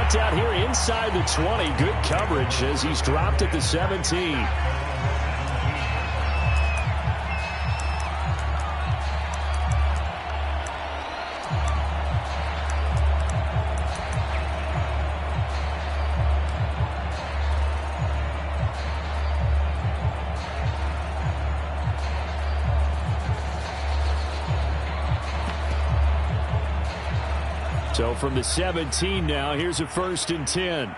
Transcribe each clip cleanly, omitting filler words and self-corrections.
brought down here inside the 20. Good coverage as he's dropped at the 17. So from the 17 now, here's a 1st and 10.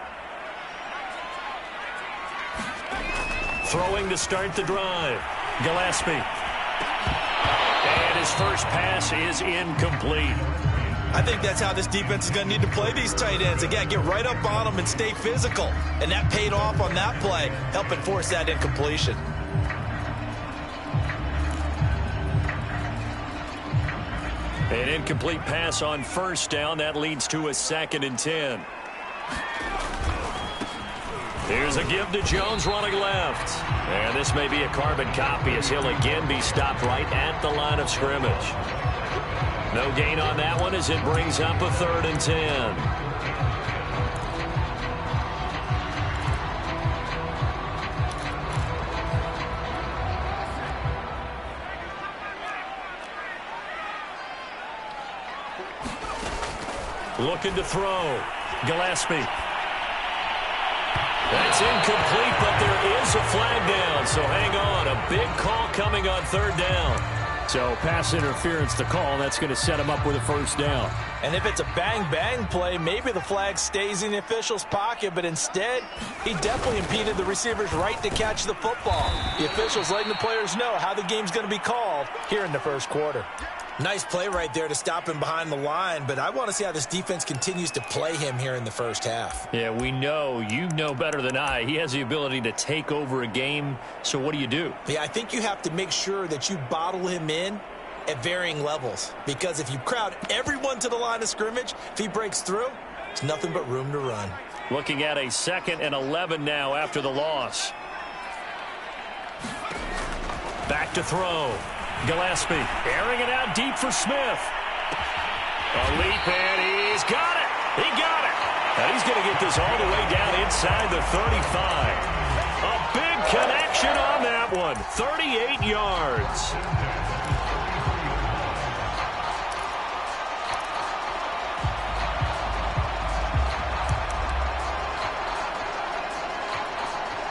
Throwing to start the drive. Gillespie. And his first pass is incomplete. I think that's how this defense is going to need to play these tight ends. Again, get right up on them and stay physical. And that paid off on that play, helping force that incompletion. An incomplete pass on 1st down. That leads to a 2nd and 10. Here's a give to Jones running left. And this may be a carbon copy as he'll again be stopped right at the line of scrimmage. No gain on that one as it brings up a 3rd and 10. Looking to throw. Gillespie. That's incomplete, but there is a flag down. So hang on. A big call coming on 3rd down. So pass interference to call. That's going to set him up with a 1st down. And if it's a bang-bang play, maybe the flag stays in the official's pocket, but instead, he definitely impeded the receiver's right to catch the football. The official's letting the players know how the game's going to be called here in the 1st quarter. Nice play right there to stop him behind the line, but I want to see how this defense continues to play him here in the 1st half. Yeah, we know. You know better than I. He has the ability to take over a game, so what do you do? Yeah, I think you have to make sure that you bottle him in at varying levels, because if you crowd everyone to the line of scrimmage, if he breaks through, it's nothing but room to run. Looking at a 2nd and 11 now after the loss. Back to throw. Gillespie airing it out deep for Smith. A leap, and he's got it. He got it. And he's going to get this all the way down inside the 35. A big connection on that one. 38 yards.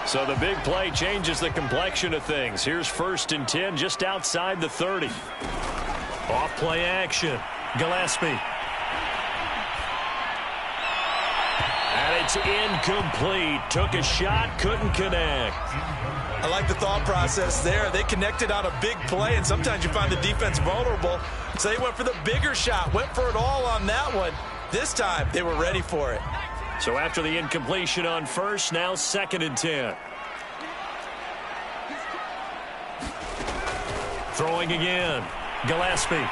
So the big play changes the complexion of things. Here's 1st and 10 just outside the 30. Off play action. Gillespie. And it's incomplete. Took a shot, couldn't connect. I like the thought process there. They connected on a big play, and sometimes you find the defense vulnerable. So they went for the bigger shot, went for it all on that one. This time, they were ready for it. So after the incompletion on 1st, now 2nd and 10. Throwing again. Gillespie.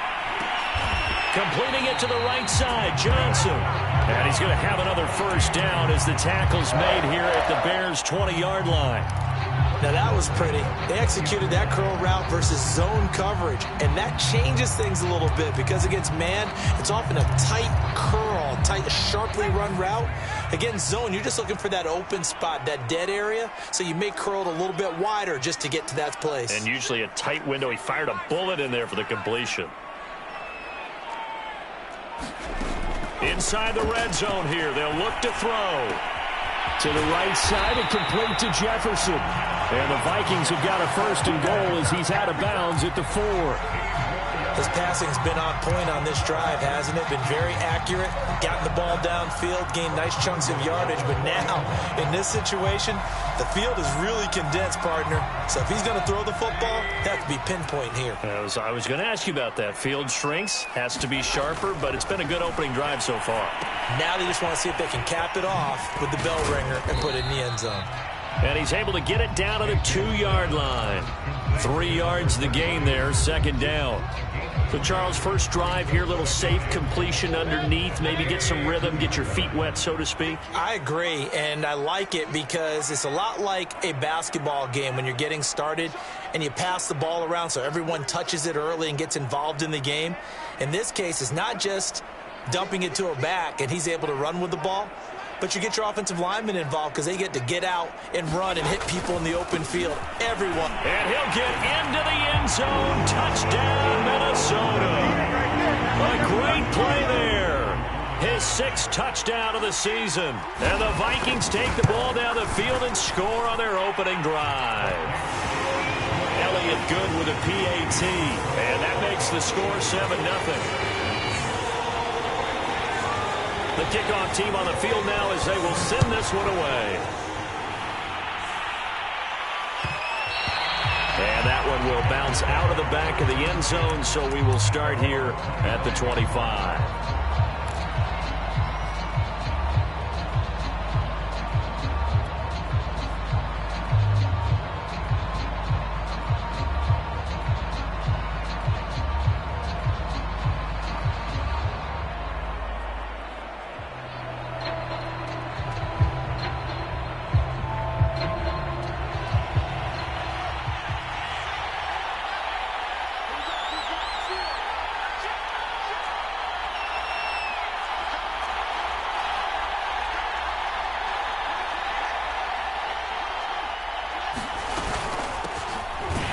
Completing it to the right side. Johnson. And he's going to have another 1st down as the tackle's made here at the Bears' 20-yard line. Now that was pretty. They executed that curl route versus zone coverage, and that changes things a little bit because against man, it's often a tight curl, tight, sharply run route. Against zone, you're just looking for that open spot, that dead area, so you make curl a little bit wider just to get to that place. And usually a tight window. He fired a bullet in there for the completion. Inside the red zone here, they'll look to throw. To the right side and complete to Jefferson. And the Vikings have got a 1st and goal as he's out of bounds at the 4. His passing's been on point on this drive, hasn't it? Been very accurate, gotten the ball downfield, gained nice chunks of yardage. But now, in this situation, the field is really condensed, partner. So if he's going to throw the football, that has to be pinpoint here. I was going to ask you about that. Field shrinks, has to be sharper, but it's been a good opening drive so far. Now they just want to see if they can cap it off with the bell ringer and put it in the end zone. And he's able to get it down to the 2-yard line. 3 yards the gain there, 2nd down. So, Charles, first drive here, little safe completion underneath, maybe get some rhythm, get your feet wet, so to speak. I agree, and I like it because it's a lot like a basketball game when you're getting started and you pass the ball around so everyone touches it early and gets involved in the game. In this case, it's not just dumping it to a back and he's able to run with the ball. but you get your offensive linemen involved because they get to get out and run and hit people in the open field. Everyone. And he'll get into the end zone. Touchdown, Minnesota. A great play there. His 6th touchdown of the season. And the Vikings take the ball down the field and score on their opening drive. Elliott good with a PAT. And that makes the score 7-0. The kickoff team on the field now as they will send this one away. And that one will bounce out of the back of the end zone, so we will start here at the 25.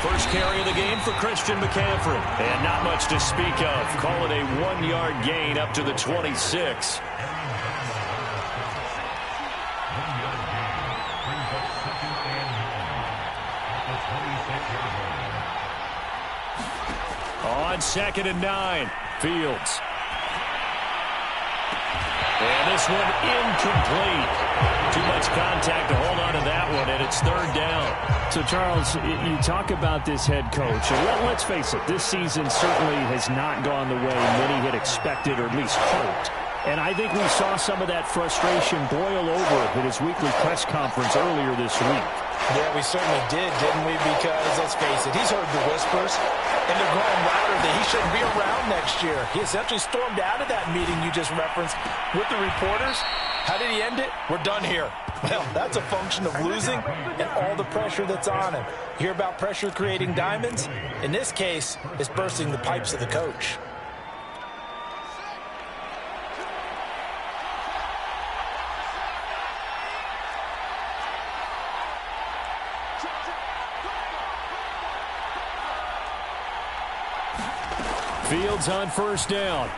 First carry of the game for Christian McCaffrey. And not much to speak of. Call it a 1-yard gain up to the 26. On 2nd and 9, Fields. And this one incomplete. Too much contact to hold on to that one, and it's 3rd down. So, Charles, you talk about this head coach, and let's face it, this season certainly has not gone the way many had expected or at least hoped. And I think we saw some of that frustration boil over at his weekly press conference earlier this week. Yeah, we certainly did, didn't we? Because, let's face it, he's heard the whispers, and they're growing louder that he shouldn't be around next year. He essentially stormed out of that meeting you just referenced with the reporters. How did he end it? We're done here. Well, that's a function of losing and all the pressure that's on him. You hear about pressure creating diamonds? In this case, it's bursting the pipes of the coach. Fields on 1st down.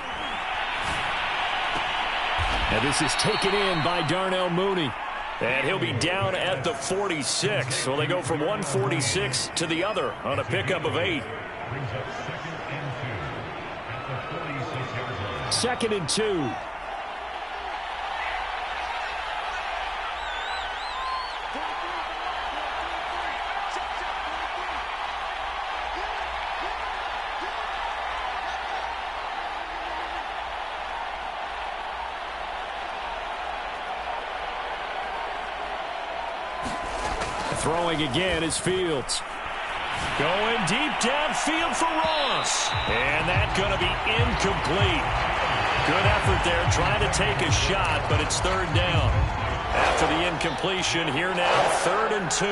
And this is taken in by Darnell Mooney. And he'll be down at the 46. So they go from 146 to the other on a pickup of 8. 2nd and 2. Throwing again is Fields. Going deep downfield for Ross. And that's going to be incomplete. Good effort there trying to take a shot, but it's 3rd down. After the incompletion, here now 3rd and 2.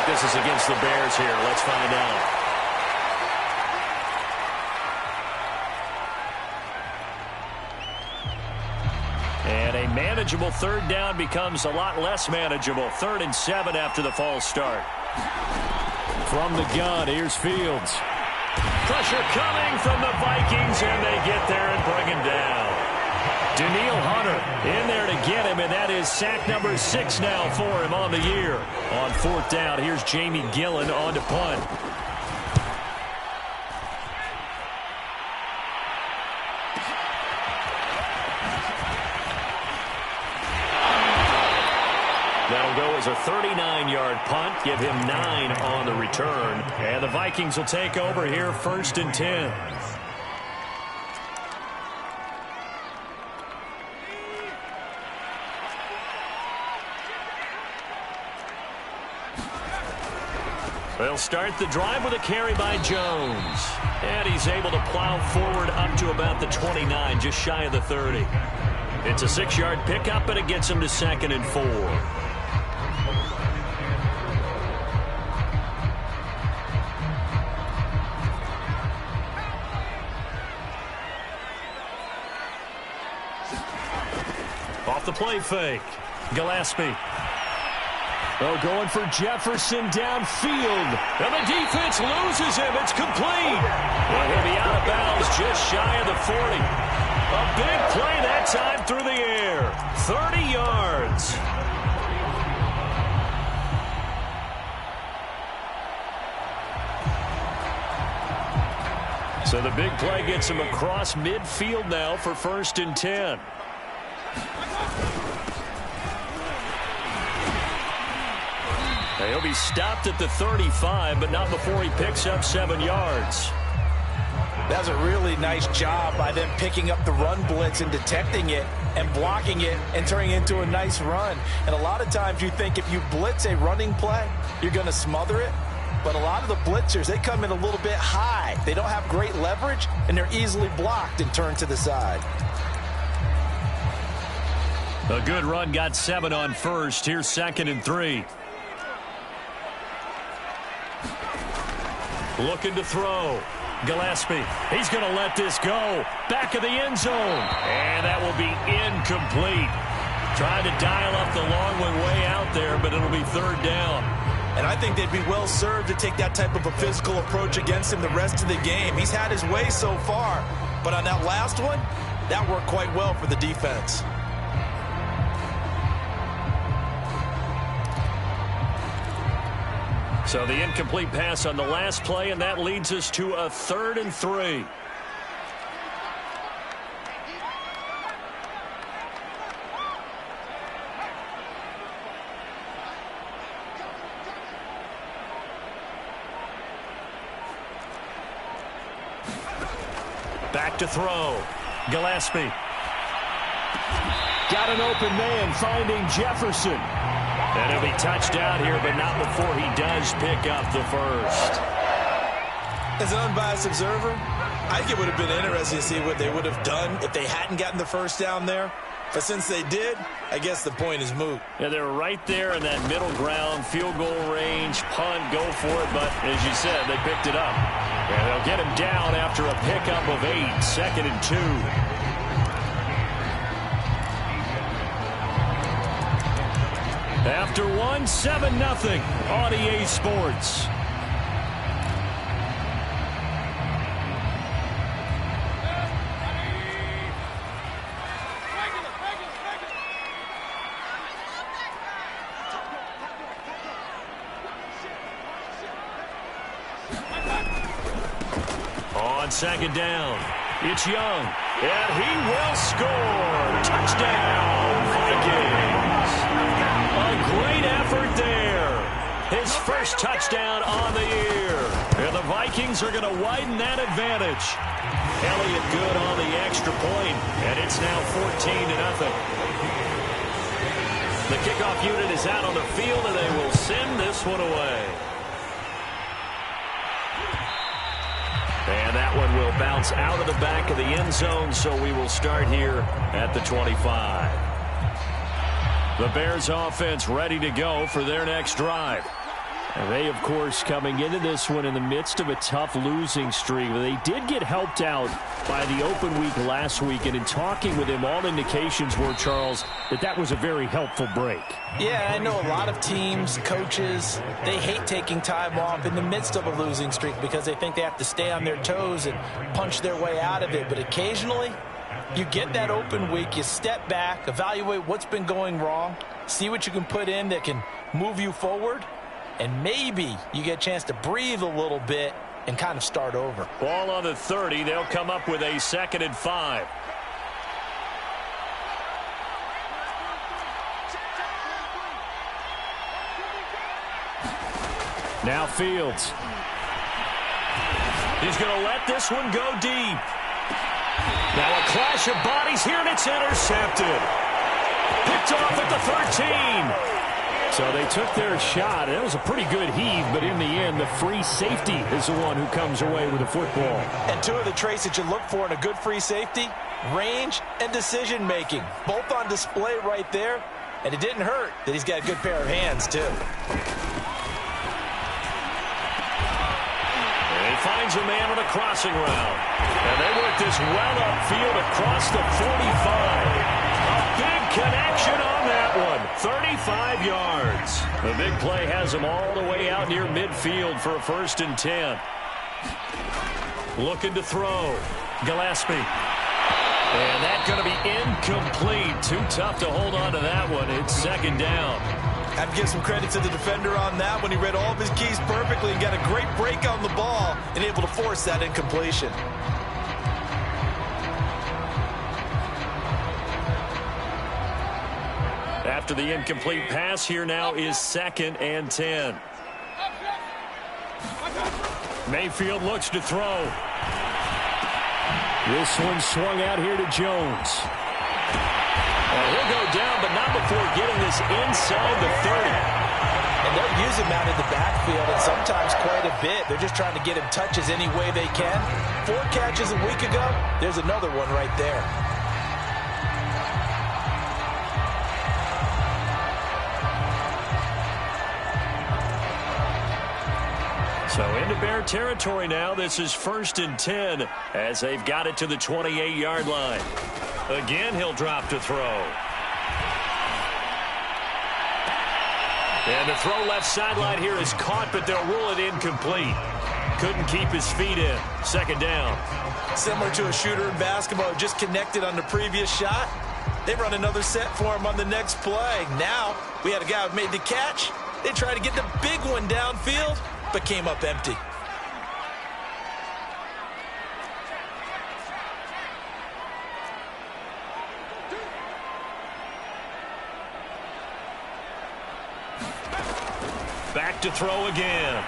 This is against the Bears here. Let's find out. And a manageable 3rd down becomes a lot less manageable. 3rd and 7 after the false start. From the gun, here's Fields. Pressure coming from the Vikings, and they get there and bring him down. Daniil Hunter in there to get him, and that is sack number 6 now for him on the year. On 4th down, here's Jamie Gillen on to punt. That'll go as a 39-yard punt, give him 9 on the return. And the Vikings will take over here 1st and 10. They'll start the drive with a carry by Jones. And he's able to plow forward up to about the 29, just shy of the 30. It's a 6-yard pickup, but it gets him to 2nd and 4. off the play fake. Gillespie. Oh, going for Jefferson downfield. And the defense loses him. It's complete. Well, he'll be out of bounds just shy of the 40. A big play that time through the air. 30 yards. So the big play gets him across midfield now for 1st and 10. He'll be stopped at the 35, but not before he picks up 7 yards. That's a really nice job by them picking up the run blitz and detecting it and blocking it and turning it into a nice run. And a lot of times you think if you blitz a running play, you're going to smother it. But a lot of the blitzers, they come in a little bit high. They don't have great leverage, and they're easily blocked and turned to the side. A good run got 7 on 1st. Here's 2nd and 3. Looking to throw. Gillespie. He's going to let this go. Back of the end zone. And that will be incomplete. Trying to dial up the long way out there, but it'll be 3rd down. And I think they'd be well served to take that type of a physical approach against him the rest of the game. He's had his way so far. But on that last one, that worked quite well for the defense. So the incomplete pass on the last play, and that leads us to a 3rd and 3. Back to throw. Gillespie. Got an open man finding Jefferson. And he'll be touched out here, but not before he does pick up the 1st. As an unbiased observer, I think it would have been interesting to see what they would have done if they hadn't gotten the 1st down there. But since they did, I guess the point is moot. Yeah, they're right there in that middle ground, field goal range, punt, go for it. But as you said, they picked it up. And they'll get him down after a pickup of 8, 2nd and 2. After 1, 7-0 on EA Sports. On 2nd down, it's Young, and he will score. Touchdown, Vikings. A great effort there. His first touchdown on the year. And the Vikings are going to widen that advantage. Elliott good on the extra point, and it's now 14-0. The kickoff unit is out on the field, and they will send this one away. And that one will bounce out of the back of the end zone, so we will start here at the 25. The Bears offense ready to go for their next drive. And they, of course, coming into this one in the midst of a tough losing streak. They did get helped out by the open week last week, and in talking with him, all indications were, Charles, that was a very helpful break. Yeah, I know a lot of teams, coaches, they hate taking time off in the midst of a losing streak because they think they have to stay on their toes and punch their way out of it. But occasionally, you get that open week, you step back, evaluate what's been going wrong, see what you can put in that can move you forward, and maybe you get a chance to breathe a little bit and kind of start over. Ball on the 30. They'll come up with a 2nd and 5. Now Fields. He's going to let this one go deep. Now a clash of bodies here, and it's intercepted. Picked off at the 13. So they took their shot. It was a pretty good heave, but in the end, the free safety is the one who comes away with the football. And two of the traits that you look for in a good free safety, range and decision-making. Both on display right there, and it didn't hurt that he's got a good pair of hands, too. And he finds a man on a crossing route. And they work this well upfield across the 45. A big connection on that one. 35 yards. The big play has him all the way out near midfield for a 1st and 10. Looking to throw. Gillespie. And that's going to be incomplete. Too tough to hold on to that one. It's 2nd down. I have to give some credit to the defender on that one. He read all of his keys perfectly and got a great break on the ball and able to force that incompletion. After the incomplete pass, here now is 2nd and 10. Mayfield looks to throw. This one swung out here to Jones. He'll go down, but not before getting this inside the 30. And they'll use him out in the backfield, and sometimes quite a bit. They're just trying to get him touches any way they can. 4 catches a week ago. There's another one right there. So into Bear territory now. This is 1st and 10 as they've got it to the 28-yard line. Again, he'll drop to throw. And the throw left sideline here is caught, but they'll rule it incomplete. Couldn't keep his feet in. 2nd down. Similar to a shooter in basketball who just connected on the previous shot. They run another set for him on the next play. Now, we had a guy who made the catch. They tried to get the big one downfield, but came up empty. Back to throw again.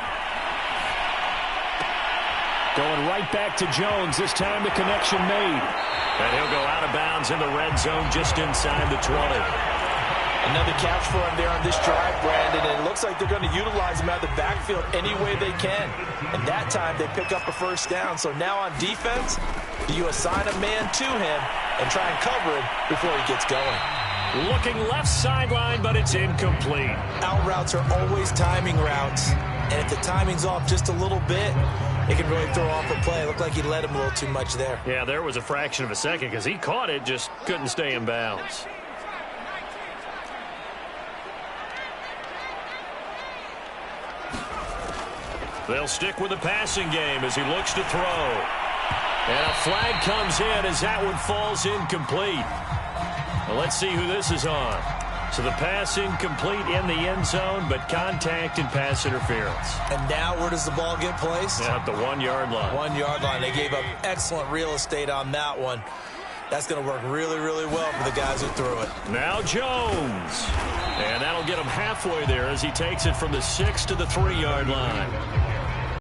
Going right back to Jones. This time the connection made. And he'll go out of bounds in the red zone just inside the 20. Another catch for him there on this drive, Brandon, and it looks like they're going to utilize him out of the backfield any way they can. And that time they pick up a 1st down. So now on defense, you assign a man to him and try and cover him before he gets going. Looking left sideline, but it's incomplete. Out routes are always timing routes. And if the timing's off just a little bit, it can really throw off a play. It looked like he let him a little too much there. Yeah, there was a fraction of a second because he caught it, just couldn't stay in bounds. They'll stick with the passing game as he looks to throw. And a flag comes in as that one falls incomplete. Well, let's see who this is on. So the pass incomplete in the end zone, but contact and pass interference. And now where does the ball get placed? Yeah, at the 1-yard line. 1-yard line. They gave up excellent real estate on that one. That's going to work really, really well for the guys who threw it. Now Jones. And that'll get him halfway there as he takes it from the 6 to the 3-yard line.